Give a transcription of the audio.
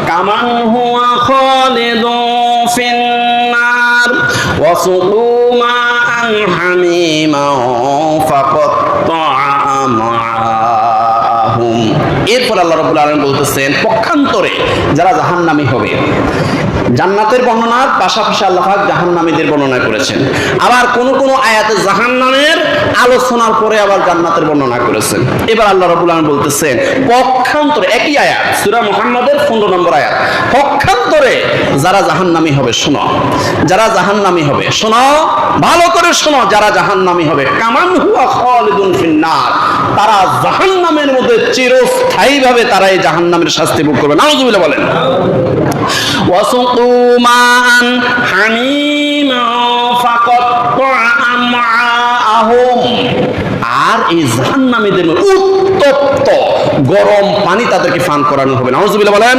কামান হুয়া খালিদুন ফিন্নার ওয়া সুকু মা'আন হামিমান ফাকাত্তাআ আমআহুম। এরপর আল্লাহ রাব্বুল আলামিন বলতেছেন পক্ষান্তরে যারা জাহান্নামী হবে, জান্নাতের বর্ণনার পাশাপাশি আল্লাহ পাক জাহান্নামীদের বর্ণনা করেছেন। আবার কোন কোন আয়াতে জাহান্নামের আলোচনার পরে আবার জান্নাতের বর্ণনা করেছেন। এবার আল্লাহ রাব্বুল আলামিন বলতেছেন পক্ষান্তরে, একই আয়াত সূরা মুহাম্মাদের 15 নম্বর আয়াত, পক্ষান্তরে যারা জাহান্নামী হবে শোনো, যারা জাহান্নামী হবে শোনো, ভালো করে শোনো, যারা জাহান্নামী হবে কামান হুয়া খালিদুন ফিন্নার, তারা জাহান্নামের মধ্যে চিরস্থায়ীভাবে তারা এই জাহান্নামের শাস্তি ভোগ করবে। নাউযুবিল্লাহ বলেন। ওয়াসুকু মান হামিমা ফাকাত্তাআ আমআহুম, আর এই জাহান্নামীদের উত্তপ্ত গরম পানি তাদেরকে পান করানো হবে। নাউযুবিল্লাহ বলেন।